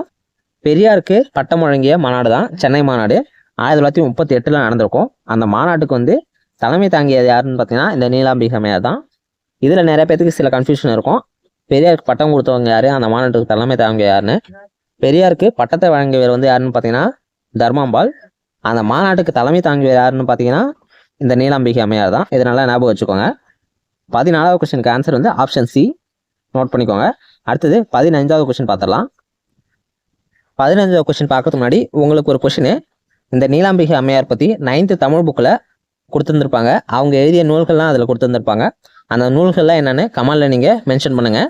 பெரியாருக்கு பட்டம் வழங்கிய மாநாடு தான் சென்னை மாநாடு. 1938 நடந்திருக்கும். அந்த மாநாட்டுக்கு வந்து தலைமை தாங்கியது யாருன்னு பார்த்தீங்கன்னா இந்த நீலாம்பிகை அம்மையார் தான். இதில் நிறைய பேருக்கு சில கன்ஃபியூஷன் இருக்கும். பெரியாருக்கு பட்டம் கொடுத்தவங்க யாரு, அந்த மாநாட்டுக்கு தலைமை தாங்கிய யாருன்னு. பெரியாருக்கு பட்டத்தை வழங்கியவர் வந்து யாருன்னு பார்த்தீங்கன்னா தர்மாம்பாள். அந்த மாநாட்டுக்கு தலைமை தாங்கியவர் யாருன்னு பார்த்தீங்கன்னா இந்த நீலாம்பிகை அம்மையார் தான். இதனால ஞாபகம் வச்சுக்கோங்க. 14வது கொஸ்டினுக்கு ஆன்சர் வந்து ஆப்ஷன் சி, நோட் பண்ணிக்கோங்க. அடுத்தது 15வது கொஸ்டின் பார்த்துடலாம். 15வது கொஸ்டின் பார்க்கறதுக்கு முன்னாடி உங்களுக்கு ஒரு கொஸ்டின், இந்த நீலாம்பிகை அம்மையார் பற்றி 9th தமிழ் புக்கில் கொடுத்துருந்துருப்பாங்க. அவங்க எழுதிய நூல்கள்லாம் அதில் கொடுத்துருந்துருப்பாங்க. அந்த நூல்கள்லாம் என்னென்னு கமெண்ட்ல நீங்கள் மென்ஷன் பண்ணுங்கள்.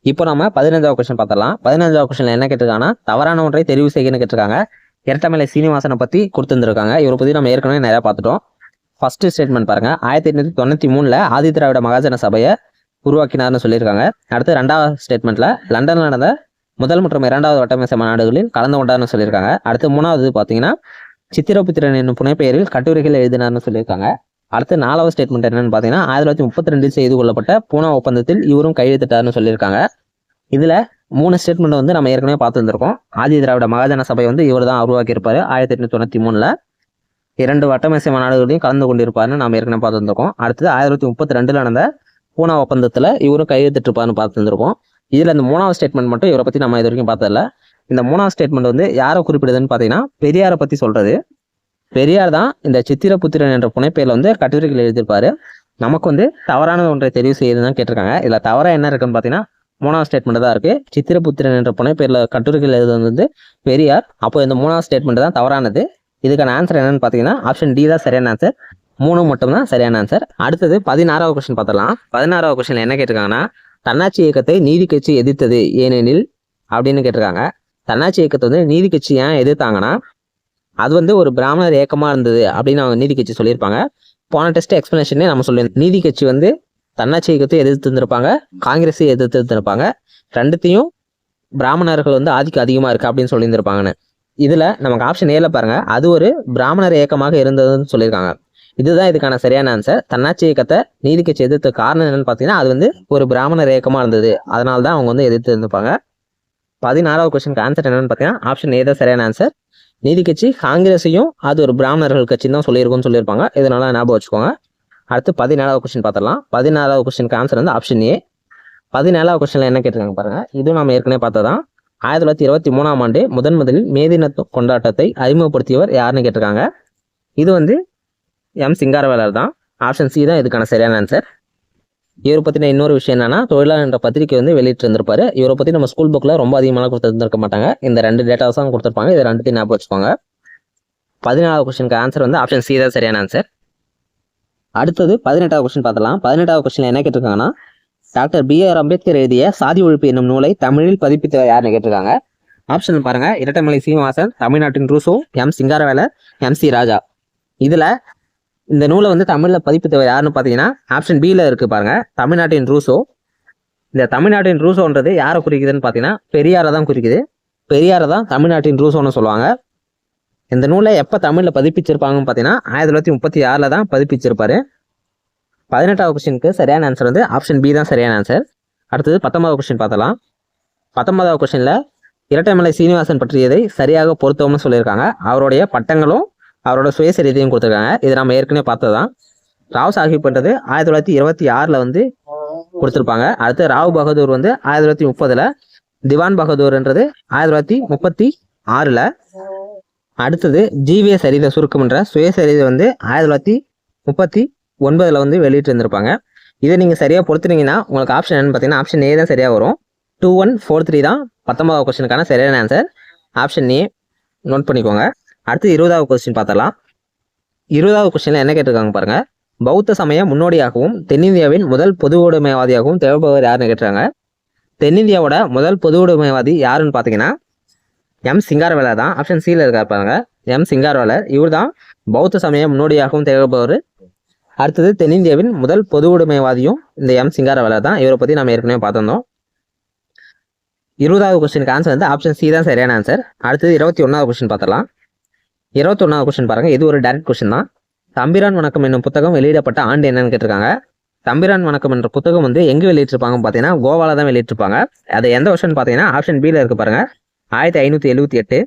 இப்போ நம்ம 15வது கொஸ்டின் பார்த்துடலாம். 15வது கொஸ்டினில் என்ன கேட்டிருக்காங்கன்னா தவறான ஒன்றை தெரிவு செய்யணும்னு கேட்டிருக்காங்க. இரட்டமலை சீனிவாசனை பற்றி கொடுத்துருந்துருக்காங்க. இவரை பற்றி நம்ம ஏற்கனவே நிறையா பார்த்துட்டோம். ஃபர்ஸ்ட் ஸ்டேட்மெண்ட் பாருங்க, 1893 ஆதி திராவிட மகாஜன சபையை உருவாக்கினார்னு சொல்லியிருக்காங்க. அடுத்து 2வது ஸ்டேட்மெண்ட்ல லண்டனில் நடந்த முதல் மற்றும் 2வது வட்டமேசை மாநாடுகளில் கலந்து கொண்டார்னு சொல்லியிருக்காங்க. அடுத்து 3வது பார்த்தீங்கன்னா சித்திரபுத்திரன் என்னும் புனைப்பெயரில் கட்டுரைகள் எழுதினார்னு சொல்லியிருக்காங்க. அடுத்து 4வது ஸ்டேட்மெண்ட் என்னன்னு பார்த்தீங்கன்னா 1932 செய்து கொள்ளப்பட்ட பூனா ஒப்பந்தத்தில் இவரும் கையெழுத்திட்டார்னு சொல்லியிருக்காங்க. இதில் 3 ஸ்டேட்மெண்ட் வந்து நம்ம ஏற்கனவே பார்த்துருந்துருக்கோம். ஆதி திராவிட மகாஜன சபை வந்து இவர் தான் உருவாக்கியிருப்பாரு. 1893 2 வட்டமேசை மாநாடுகளையும் கலந்து கொண்டிருப்பாருன்னு நம்ம ஏற்கனவே பார்த்துருந்துருக்கோம். அடுத்தது 1932 நடந்த பூனா ஒப்பந்தத்தில் இவரும் கையெழுத்திட்டிருப்பாருன்னு பார்த்துருந்துருக்கோம். இதில் இந்த 3வது ஸ்டேட்மெண்ட் மட்டும் இவரை பற்றி நம்ம இது வரைக்கும் பார்த்ததில்ல. இந்த 3வது ஸ்டேட்மெண்ட் வந்து யாரை குறிப்பிடுதுன்னு பார்த்தீங்கன்னா பெரியாரை பற்றி சொல்கிறது. பெரியார் தான் இந்த சித்திரபுத்திரன் என்ற புனைப்பெயரில் வந்து கட்டுரைகள் எழுதியிருப்பாரு. நமக்கு வந்து தவறான ஒன்றை தெரிவு செய்யுதுன்னு கேட்டிருக்காங்க. இதில் தவறாக என்ன இருக்குன்னு பார்த்தீங்கன்னா 3வது ஸ்டேட்மெண்ட் தான் இருக்குது. சித்திரபுத்திரன் என்ற புனைப்பெயரில் கட்டுரைகள் எழுதுவது வந்து பெரியார். அப்போ இந்த 3வது ஸ்டேட்மெண்ட் தான் தவறானது. இதுக்கான ஆன்சர் என்னன்னு பார்த்தீங்கன்னா ஆப்ஷன் டி தான் சரியான ஆன்சர். 3 மட்டும் தான் சரியான ஆன்சர். அடுத்தது 16வது கொஸ்டின் பார்த்தலாம். 16வது கொஸ்டின் என்ன கேட்டிருக்காங்கன்னா தன்னாட்சி இயக்கத்தை நீதி கட்சி எதிர்த்தது ஏனெனில் அப்படின்னு கேட்டிருக்காங்க. தன்னாட்சி இயக்கத்தை வந்து நீதி கட்சி ஏன் எதிர்த்தாங்கன்னா அது வந்து ஒரு பிராமணர் இயக்கமாக இருந்தது அப்படின்னு அவங்க நீதி கட்சி சொல்லியிருப்பாங்க. போன டெஸ்ட் எக்ஸ்பிளனேஷனே நம்ம சொல்லியிருந்தோம். நீதி கட்சி வந்து தன்னாட்சி இயக்கத்தை எதிர்த்து இருந்திருப்பாங்க, காங்கிரஸை எதிர்த்து இருந்திருப்பாங்க. ரெண்டுத்தையும் பிராமணர்கள் வந்து ஆதிக்கம் அதிகமாக இருக்குது அப்படின்னு சொல்லியிருந்திருப்பாங்கன்னு. இதில் நமக்கு ஆப்ஷன் ஏல பாருங்க, அது ஒரு பிராமணர் இயக்கமாக இருந்ததுன்னு சொல்லியிருக்காங்க. இதுதான் இதுக்கான சரியான ஆன்சர். தன்னாட்சி இயக்கத்தை நீதி கட்சி எதிர்த்த காரணம் என்னன்னு பார்த்தீங்கன்னா அது வந்து ஒரு பிராமணர் இயக்கமாக இருந்தது, அதனால தான் அவங்க வந்து எதிர்த்து இருந்திருப்பாங்க. 16வது கொஸ்டினுக்கு ஆன்சர் என்னன்னு பார்த்தீங்கன்னா ஆப்ஷன் ஏ தான் சரியான ஆன்சர். நீதி கட்சி காங்கிரஸையும் அது ஒரு பிராமணர்கள் கட்சின்னு தான் சொல்லியிருக்கும்னு சொல்லியிருப்பாங்க. இதனால ஞாபகம் வச்சுக்கோங்க. அடுத்து 17வது கொஸ்டின் பார்த்துடலாம். 17வது கொஸ்டினுக்கு ஆன்சர் வந்து ஆப்ஷன் ஏ. 17வது கொஸ்டின்ல என்ன கேட்டிருக்காங்க பாருங்க, இதுவும் நம்ம ஏற்கனவே பார்த்ததான். 1923ஆம் ஆண்டு முதலில் மே தின கொண்டாட்டத்தை அறிமுகப்படுத்தியவர் யாருன்னு கேட்டிருக்காங்க. இது வந்து எம் சிங்காரவேலர் தான். ஆப்ஷன் சி தான் இதுக்கான சரியான ஆன்சர். இவரை பற்றின இன்னொரு விஷயம் என்னன்னா தொழிலாளர் என்ற பத்திரிகை வந்து வெளியிட்டு இருந்திருப்பாரு. இவரை பற்றி நம்ம ஸ்கூல் புக்கில் ரொம்ப அதிகமாக கொடுத்துருக்க மாட்டாங்க. இந்த 2 டேட்டாஸ் தான் கொடுத்துருப்பாங்க. இது 2த்தையும் ஞாபகம் வச்சுக்கோங்க. 17வது கொஸ்டினுக்கு ஆன்சர் வந்து ஆப்ஷன் சி தான் சரியான ஆன்சர். அடுத்தது 18வது கொஸ்டின் பார்த்தலாம். 18வது கொஸ்டின் என்ன கேட்டிருக்காங்கன்னா டாக்டர் B.R. அம்பேத்கர் எழுதிய சாதி ஒழிப்பு என்னும் நூலை தமிழில் பதிப்பித்தவர் யாருன்னு கேட்டிருக்காங்க. ஆப்ஷன் பாருங்க, இரட்டைமலை சீனிவாசன், தமிழ்நாட்டின் ரூசோ, எம் சிங்காரவேலர், MC ராஜா. இதில் இந்த நூலை வந்து தமிழில் பதிப்பித்தவர் யாருன்னு பார்த்தீங்கன்னா ஆப்ஷன் பியில் இருக்குது பாருங்க, தமிழ்நாட்டின் ரூசோ. இந்த தமிழ்நாட்டின் ரூசோன்றது யாரை குறிக்குதுன்னு பார்த்தீங்கன்னா பெரியாரை தான் குறிக்குது. பெரியாரை தான் தமிழ்நாட்டின் ரூசோன்னு சொல்லுவாங்க. இந்த நூலை எப்போ தமிழில் பதிப்பிச்சிருப்பாங்கன்னு பார்த்தீங்கன்னா 1936 தான் பதிப்பிச்சிருப்பாரு. 18வது கொஸ்டினுக்கு சரியான ஆன்சர் வந்து ஆப்ஷன் பி தான் சரியான ஆன்சர். அடுத்தது 19வது கொஸ்டின் பார்த்தலாம். 19வது கொஸ்டினில் இரட்டைமலை சீனிவாசன் பற்றியதை சரியாக பொருத்தம்னு சொல்லியிருக்காங்க. அவருடைய பட்டங்களும் அவரோட சுயசரிதையும் கொடுத்துருக்காங்க. இது நம்ம ஏற்கனவே பார்த்ததான். ராவ் சாஹிப்ன்றது 1926 வந்து கொடுத்துருப்பாங்க. அடுத்து ராவ் பகதூர் வந்து 1930, திவான் பகதூர்ன்றது 1936. அடுத்தது ஜீவிய சரிதை சுருக்கம்ன்ற சுயசரிதை வந்து 1939 வந்து வெளியிட்டு இருந்திருப்பாங்க. இதை நீங்கள் சரியாக பொறுத்துனீங்கன்னா உங்களுக்கு ஆப்ஷன் என்னன்னு பார்த்தீங்கன்னா ஆப்ஷன் ஏ தான் சரியாக வரும். 2143 தான் 19வது கொஸ்டினுக்கான சரியான ஆன்சர். ஆப்ஷன் ஏ நோட் பண்ணிக்கோங்க. அடுத்து 20வது கொஸ்டின் பார்த்தலாம். 20வது கொஸ்டின்ல என்ன கேட்டிருக்காங்க பாருங்க, பௌத்த சமய முன்னோடியாகவும் தென்னிந்தியாவின் முதல் பொது உடைமைவாதியாகவும் திகழ்பவர் யாருன்னு கேட்டிருக்காங்க. தென்னிந்தியாவோட முதல் பொது உடைமைவாதி யாருன்னு பார்த்தீங்கன்னா எம் சிங்காரவேலர் தான். ஆப்ஷன் சியில் இருக்காரு பாருங்க, எம் சிங்காரவேலர். இவர் தான் பௌத்த சமய முன்னோடியாகவும் திகழ்பவர். அடுத்தது தென்னிந்தியாவின் முதல் பொது உடைமைவாதியும் இந்த எம் சிங்காரவேலர் தான். இவரை பற்றி நம்ம ஏற்கனவே பார்த்திருந்தோம். 20வது கொஸ்டினுக்கு ஆன்சர் வந்து ஆப்ஷன் சி தான் சரியான ஆன்சர். அடுத்தது 21வது கொஸ்டின் பார்த்தலாம். 21வது கொஸ்டின் பாருங்க, இது ஒரு டைரக்ட் கொஸ்டின் தான். தம்பிரான் வணக்கம் என்னும் புத்தகம் வெளியிடப்பட்ட ஆண்டு என்னன்னு கேட்டிருக்காங்க. தம்பிரான் வணக்கம் என்ற புத்தகம் வந்து எங்கே வெளியிட்டிருப்பாங்க பார்த்தீங்கன்னா கோவால தான் வெளியிட்டிருப்பாங்க. அது எந்த வருஷம்னு பார்த்தீங்கன்னா ஆப்ஷன் பியில் இருக்கு பாருங்க, 1578.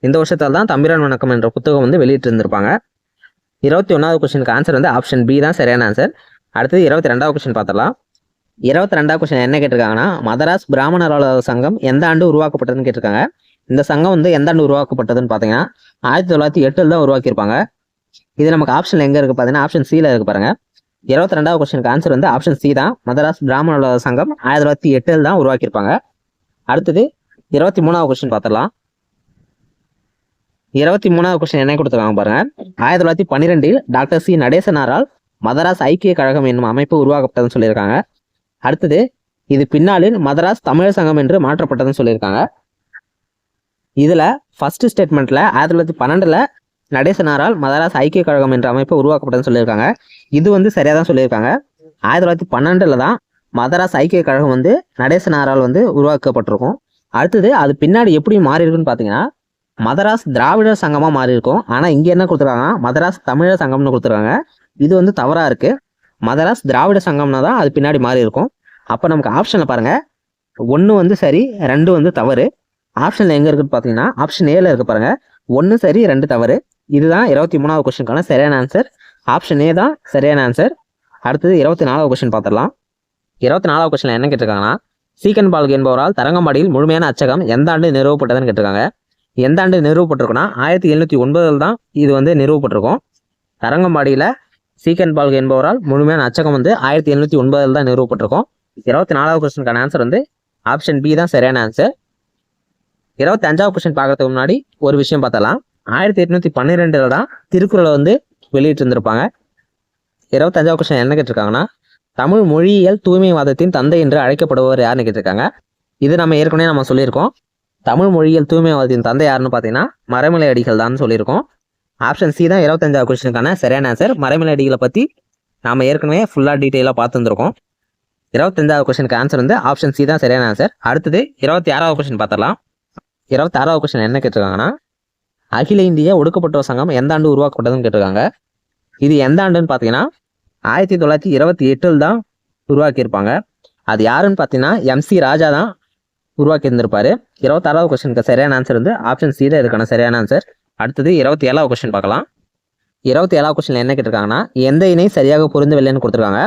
இந்த வருஷத்தால் தான் தம்பிரான் வணக்கம் என்ற புத்தகம் வந்து வெளியிட்டு இருந்திருப்பாங்க. 21வது கொஸ்டினுக்கு ஆன்சர் வந்து ஆப்ஷன் பி தான் சரியான ஆன்சர். அடுத்தது 22வது கொஸ்டின் பார்த்தலாம். 22வது கொஸ்டின் என்ன கேட்டிருக்காங்கன்னா மதராஸ் பிராமணர் அலுவலக சங்கம் எந்த ஆண்டு உருவாக்கப்பட்டதுன்னு கேட்டிருக்காங்க. இந்த சங்கம் வந்து எந்த ஆண்டு உருவாக்கப்பட்டதுன்னு பார்த்தீங்கன்னா 1908 தான் உருவாக்கியிருப்பாங்க. இது நமக்கு ஆப்ஷன் எங்கே இருக்குது பார்த்தீங்கன்னா ஆப்ஷன் சியில் இருக்கு பாருங்க. 22வது கொஸ்டினுக்கு ஆன்சர் வந்து ஆப்ஷன் சி தான். மதராஸ் பிராமணர் அலுவலக சங்கம் 1908 தான் உருவாக்கியிருப்பாங்க. அடுத்தது 23வது கொஸ்டின் பார்த்துடலாம். 23வது கொஸ்டின் என்ன கொடுத்துருக்காங்க பாருங்க, 1912 டாக்டர் சி நடேசனாரால் மதராஸ் ஐக்கிய கழகம் என்னும் அமைப்பு உருவாக்கப்பட்டதுன்னு சொல்லியிருக்காங்க. அடுத்தது இது பின்னாளில் மதராஸ் தமிழர் சங்கம் என்று மாற்றப்பட்டதுன்னு சொல்லியிருக்காங்க. இதுல ஃபர்ஸ்ட் ஸ்டேட்மெண்ட்ல 1912 நடேசனாரால் மதராஸ் ஐக்கிய கழகம் என்ற அமைப்பு உருவாக்கப்பட்டதுன்னு சொல்லியிருக்காங்க. இது வந்து சரியா தான் சொல்லியிருக்காங்க. 1912 தான் மதராஸ் ஐக்கிய கழகம் வந்து நடேசனாரால் வந்து உருவாக்கப்பட்டிருக்கும். அடுத்தது அது பின்னாடி எப்படி மாறி இருக்குன்னு பார்த்தீங்கன்னா மதராஸ் திராவிடர் சங்கமாக மாறி இருக்கும். ஆனால் இங்கே என்ன கொடுத்துருக்காங்கன்னா மதராஸ் தமிழர் சங்கம்னு கொடுத்துருக்காங்க. இது வந்து தவறாக இருக்கு. மதராஸ் திராவிட சங்கம்னா தான் அது பின்னாடி மாறி இருக்கும். அப்போ நமக்கு ஆப்ஷனில் பாருங்க, 1 வந்து சரி 2 வந்து தவறு. ஆப்ஷனில் எங்கே இருக்குன்னு பார்த்தீங்கன்னா ஆப்ஷன் ஏல இருக்கு பாருங்க, 1 சரி 2 தவறு. இதுதான் 23வது கொஸ்டினுக்கான சரியான ஆன்சர். ஆப்ஷன் ஏ தான் சரியான ஆன்சர். அடுத்தது 24வது கொஸ்டின் பார்த்துடலாம். 24வது கொஸ்டின் என்ன கேட்டிருக்காங்கன்னா, சீக்கன் பால்க் என்பவரால் தரங்கம்பாடியில் முழுமையான அச்சகம் எந்த ஆண்டு நிறுவப்பட்டதுன்னு கேட்டிருக்காங்க. எந்த ஆண்டு நிறுவப்பட்டிருக்குன்னா 1709 தான் இது வந்து நிறுவப்பட்டிருக்கும். தரங்கம்பாடியில் சீக்கன் பால்க் என்பவரால் முழுமையான அச்சகம் வந்து 1709 தான் நிறுவப்பட்டிருக்கும். 24வது கொஸ்டினுக்கான ஆன்சர் வந்து ஆப்ஷன் பி தான் சரியான ஆன்சர். 25வது கொஸ்டின் பார்க்கறதுக்கு முன்னாடி ஒரு விஷயம் பார்த்தலாம். 1812 தான் திருக்குறளை வந்து வெளியிட்டு இருந்திருப்பாங்க. 25வது கொஸ்டின் என்ன கேட்டிருக்காங்கன்னா, தமிழ் மொழியியல் தூய்மைவாதத்தின் தந்தை என்று அழைக்கப்படுபவர் யாருன்னு கேட்டிருக்காங்க. இது நம்ம ஏற்கனவே சொல்லியிருக்கோம். தமிழ் மொழியியல் தூய்மைவாதத்தின் தந்தை யாருன்னு பார்த்தீங்கன்னா மறைமலை அடிகள் தான் சொல்லியிருக்கோம். ஆப்ஷன் சி தான் 25வது கொஸ்டினுக்கான சரியான ஆன்சர். மறைமலை அடிகளை பற்றி நாம் ஏற்கனவே ஃபுல்லாக டீட்டெயிலாக பார்த்துருந்துருக்கோம். 25வது கொஸ்டினுக்கு ஆன்சர் வந்து ஆப்ஷன் சி தான் சரியான ஆன்சர். அடுத்தது 26வது கொஸ்டின் பார்த்துடலாம். 26வது கொஸ்டின் என்ன கேட்டிருக்காங்கன்னா, அகில இந்திய ஒடுக்கப்பட்டோர் சங்கம் எந்த ஆண்டு உருவாக்கப்பட்டதுன்னு கேட்டிருக்காங்க. இது எந்த ஆண்டுன்னு பார்த்தீங்கன்னா 1928 தான் உருவாக்கியிருப்பாங்க. அது யாருன்னு பார்த்தீங்கன்னா MC ராஜா தான் உருவாக்கி இருந்திருப்பாரு. 26வது கொஸ்டினுக்கு சரியான ஆன்சர் வந்து ஆப்ஷன் சி தான் இதுக்கான சரியான ஆன்சர். அடுத்தது 27வது கொஸ்டின் பார்க்கலாம். 27வது கொஸ்டின் என்ன கேட்டிருக்காங்கன்னா, எந்த இணை சரியாக பொருந்தவில்லைன்னு கொடுத்துருக்காங்க.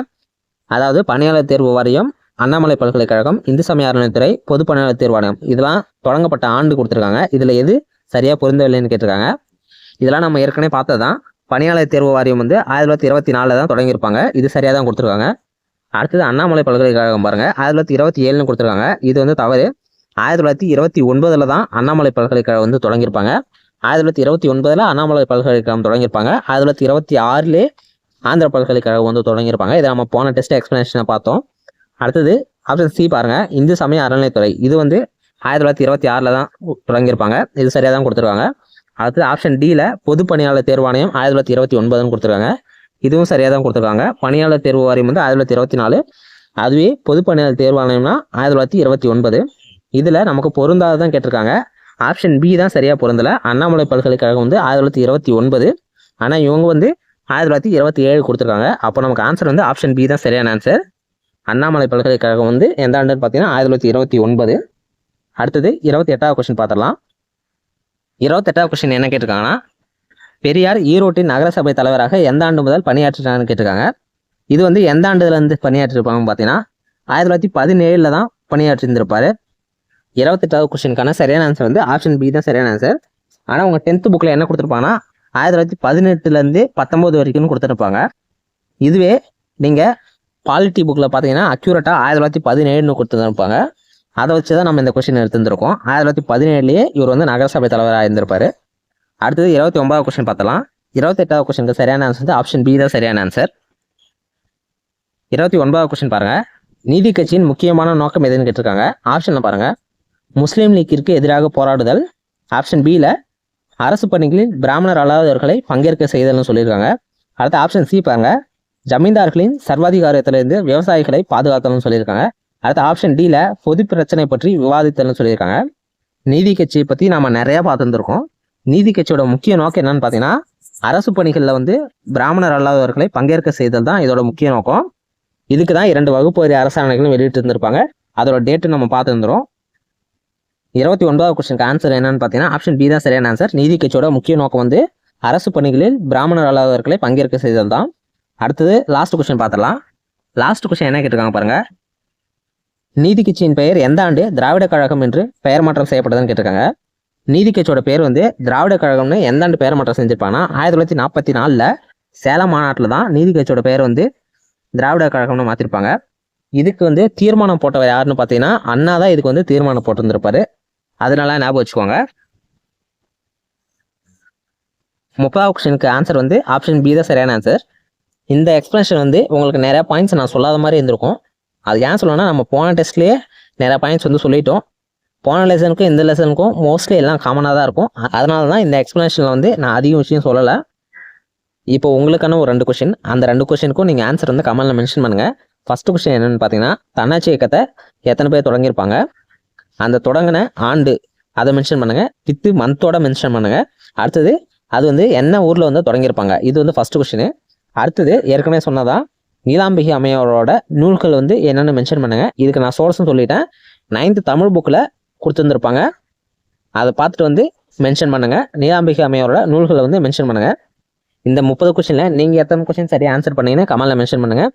அதாவது பணியாளர் தேர்வு வாரியம், அண்ணாமலை பல்கலைக்கழகம், இந்து சமய அறநிலையத்துறை, பொது பணியாளர் தேர்வு வாரியம் இதெல்லாம் தொடங்கப்பட்ட ஆண்டு கொடுத்துருக்காங்க. இதில் எது சரியாக பொருந்தவில்லைன்னு கேட்டிருக்காங்க. இதெல்லாம் நம்ம ஏற்கனவே பார்த்ததான். பணியாளர் தேர்வு வாரியம் வந்து 1924 தான் தொடங்கியிருப்பாங்க. இது சரியாக தான் கொடுத்துருக்காங்க. அடுத்தது அண்ணாமலை பல்கலைக்கழகம் பாருங்கள், 1927 கொடுத்துருக்காங்க. இது வந்து தவறு. 1929 தான் அண்ணாமலை பல்கலைக்கழகம் வந்து தொடங்கியிருப்பாங்க. 1929 அண்ணாமலை பல்கலைக்கழகம் தொடங்கியிருப்பாங்க. 1926 ஆந்திர பல்கலைக்கழகம் வந்து தொடங்கியிருப்பாங்க. இதை நம்ம போன டெஸ்ட் எக்ஸ்பிளனேஷனை பார்த்தோம். அடுத்தது ஆப்ஷன் சி பாருங்க, இந்து சமய அறநிலையத்துறை இது வந்து 1926 தான் தொடங்கியிருப்பாங்க. இது சரியாக தான் கொடுத்துருக்காங்க. அடுத்தது ஆப்ஷன் டியில் பொது பணியாளர் தேர்வாணையம் 1929 கொடுத்துருக்காங்க. இதுவும் சரியாக தான் கொடுத்துருக்காங்க. பணியாளர் தேர்வு வாரியம் வந்து 1924, அதுவே பொது பணியாளர் தேர்வாணையம்னா 1929. இதில் நமக்கு பொருந்தாதான் கேட்டிருக்காங்க. ஆப்ஷன் பி தான் சரியாக பொருந்தலை. அண்ணாமலை பல்கலைக்கழகம் வந்து 1929, ஆனால் இவங்க வந்து 1927 கொடுத்துருக்காங்க. அப்போ நமக்கு ஆன்சர் வந்து ஆப்ஷன் பி தான் சரியான ஆன்சர். அண்ணாமலை பல்கலைக்கழகம் வந்து எந்த ஆண்டுன்னு பார்த்தீங்கன்னா 1929. அடுத்தது 28வது கொஸ்டின் பார்த்துடலாம். 28வது கொஸ்டின் என்ன கேட்டிருக்காங்கன்னா, பெரியார் ஈரோட்டின் நகரசபை தலைவராக எந்த ஆண்டு முதல் பணியாற்றினான்னு கேட்டிருக்காங்க. இது வந்து எந்த ஆண்டுலேருந்து பணியாற்றிருப்பாங்கன்னு பார்த்தீங்கன்னா 1917 தான் பணியாற்றிருந்திருப்பாரு. 28வது கொஸ்டினுக்கான சரியான ஆன்சர் வந்து ஆப்ஷன் பி தான் சரியான ஆன்சர். ஆனால் உங்கள் 10th புக்கில் என்ன கொடுத்துருப்பாங்கன்னா 1918 19 வரைக்கும் கொடுத்துருப்பாங்க. இதுவே நீங்கள் பாலிட்டி புக்கில் பார்த்தீங்கன்னா அக்யூரேட்டாக 1917 கொடுத்துருப்பாங்க. அதை வச்சு தான் நம்ம இந்த கொஸ்டின் எடுத்துருக்கோம். 1917 இவர் வந்து நகரசபை தலைவராக இருந்திருப்பாரு. அடுத்தது 29வது கொஸ்டின் பார்த்தலாம். 28வது கொஸ்டினுக்கு சரியான ஆன்சர் வந்து ஆப்ஷன் பி தான் சரியான ஆன்சர். 29வது கொஸ்டின் பாருங்க, நீதி கட்சியின் முக்கியமான நோக்கம் எதுன்னு கேட்டிருக்காங்க. ஆப்ஷன்ல பாருங்க, முஸ்லீம் லீக்கிற்கு எதிராக போராடுதல். ஆப்ஷன் பியில் அரசு பணிகளில் பிராமணர் அல்லாதவர்களை பங்கேற்க செய்தல்னு சொல்லியிருக்காங்க. அடுத்த ஆப்ஷன் சி பாருங்க, ஜமீன்தார்களின் சர்வாதிகாரத்திலிருந்து விவசாயிகளை பாதுகாத்தல்னு சொல்லியிருக்காங்க. அடுத்த ஆப்ஷன் டியில் பொது பிரச்சனை பற்றி விவாதித்தல்னு சொல்லியிருக்காங்க. நீதி கட்சியை பற்றி நம்ம நிறையா பார்த்துருந்துருக்கோம். நீதி கட்சியோட முக்கிய நோக்கம் என்னன்னு பார்த்தீங்கன்னா அரசு பணிகளில் வந்து பிராமணர் அல்லாதவர்களை பங்கேற்க செய்தல் தான் இதோட முக்கிய நோக்கம். இதுக்கு தான் 2 வகுப்பு வாரி அரசாணைகளும் வெளியிட்டு இருந்திருப்பாங்க. அதோட டேட்டு நம்ம பார்த்துருந்துரும். 29வது கொஸ்டினுக்கு ஆன்சர் என்னன்னு பார்த்தீங்கன்னா ஆப்ஷன் பி தான் சரியான ஆன்சர். நீதி கட்சியோட முக்கிய நோக்கம் வந்து அரசு பணிகளில் பிராமணர் அல்லாதவர்களை பங்கேற்க செய்தல் தான். அடுத்தது லாஸ்ட் கொஸ்டின் பார்த்துடலாம். லாஸ்ட் கொஸ்டின் என்ன கேட்டிருக்காங்க பாருங்க, நீதி கட்சியின் பெயர் எந்த ஆண்டு திராவிட கழகம் என்று பெயர் மாற்றம் செய்யப்பட்டதுன்னு கேட்டிருக்காங்க. நீதி கட்சியோட பேர் வந்து திராவிட கழகம்னு எந்த ஆண்டு பெயர் மாற்றம் செஞ்சிருப்பாங்கன்னா 1944 சேலம் மாநாட்டில் தான் நீதி கட்சியோட பெயர் வந்து திராவிட கழகம்னு மாற்றிருப்பாங்க. இதுக்கு வந்து தீர்மானம் போட்டவர் யாருன்னு பார்த்தீங்கன்னா அண்ணா தான் இதுக்கு வந்து தீர்மானம் போட்டிருந்திருப்பாரு. அதனால ஞாபகம் வச்சுக்கோங்க. 30வது கொஸ்டினுக்கு ஆன்சர் வந்து ஆப்ஷன் பி தான் சரியான ஆன்சர். இந்த எக்ஸ்பிளனேஷன் வந்து உங்களுக்கு நிறைய பாயிண்ட்ஸ் நான் சொல்லாத மாதிரி இருந்திருக்கும். அது ஏன் சொல்லணும்னா நம்ம போன டெஸ்ட்லேயே நிறைய பாயிண்ட்ஸ் வந்து சொல்லிட்டோம். போன லெசனுக்கும் இந்த லெசனுக்கும் மோஸ்ட்லி எல்லாம் காமனாக தான் இருக்கும். அதனால தான் இந்த எக்ஸ்பிளனேஷனில் வந்து நான் அதிக விஷயம் சொல்லலை. இப்போ உங்களுக்கான ஒரு 2 கொஸ்டின், அந்த 2 கொஸ்டினுக்கும் நீங்கள் ஆன்சர் வந்து கமெண்ட்டில் மென்ஷன் பண்ணுங்கள். ஃபஸ்ட்டு கொஸ்டின் என்னென்னு பார்த்தீங்கன்னா, தன்னாட்சி இயக்கத்தை எத்தனை பேர் தொடங்கியிருப்பாங்க, அந்த தொடங்கின ஆண்டு அதை மென்ஷன் பண்ணுங்கள், வித்து மந்தோட மென்ஷன் பண்ணுங்கள். அடுத்தது அது வந்து என்ன ஊரில் வந்து தொடங்கியிருப்பாங்க, இது வந்து ஃபஸ்ட்டு கொஸ்டின். அடுத்தது ஏற்கனவே சொன்னதான் நீலாம்பிகை அம்மையாரோட நூல்கள் வந்து என்னென்னு மென்ஷன் பண்ணுங்கள். இதுக்கு நான் சோர்ஸ்னு சொல்லிட்டேன். 9th தமிழ் புக்கில் கொடுத்துருந்துருப்பாங்க. அதை பார்த்துட்டு வந்து மென்ஷன் பண்ணுங்கள். நீலாம்பிகை அம்மையாரோட நூல்களை வந்து மென்ஷன் பண்ணுங்கள். இந்த 30 கொஸ்டினில் நீங்கள் எத்தனை கொஸ்டின் சரியாக ஆன்சர் பண்ணீங்கன்னு கமெண்ட்டில் மென்ஷன் பண்ணுங்கள்.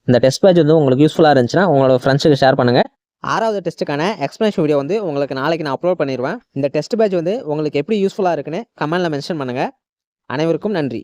இந்த டெஸ்ட் பேட்ச் வந்து உங்களுக்கு யூஸ்ஃபுல்லாக இருந்துச்சுன்னா உங்களோட ஃப்ரெண்ட்ஸுக்கு ஷேர் பண்ணுங்கள். 6வது டெஸ்ட்டுக்கான எக்ஸ்ப்ளனேஷன் வீடியோ வந்து உங்களுக்கு நாளைக்கு நான் அப்லோட் பண்ணிடுவேன். இந்த டெஸ்ட் பேட்ச் வந்து உங்களுக்கு எப்படி யூஸ்ஃபுல்லாக இருக்குன்னு கமெண்ட்டில் மென்ஷன் பண்ணுங்கள். அனைவருக்கும் நன்றி.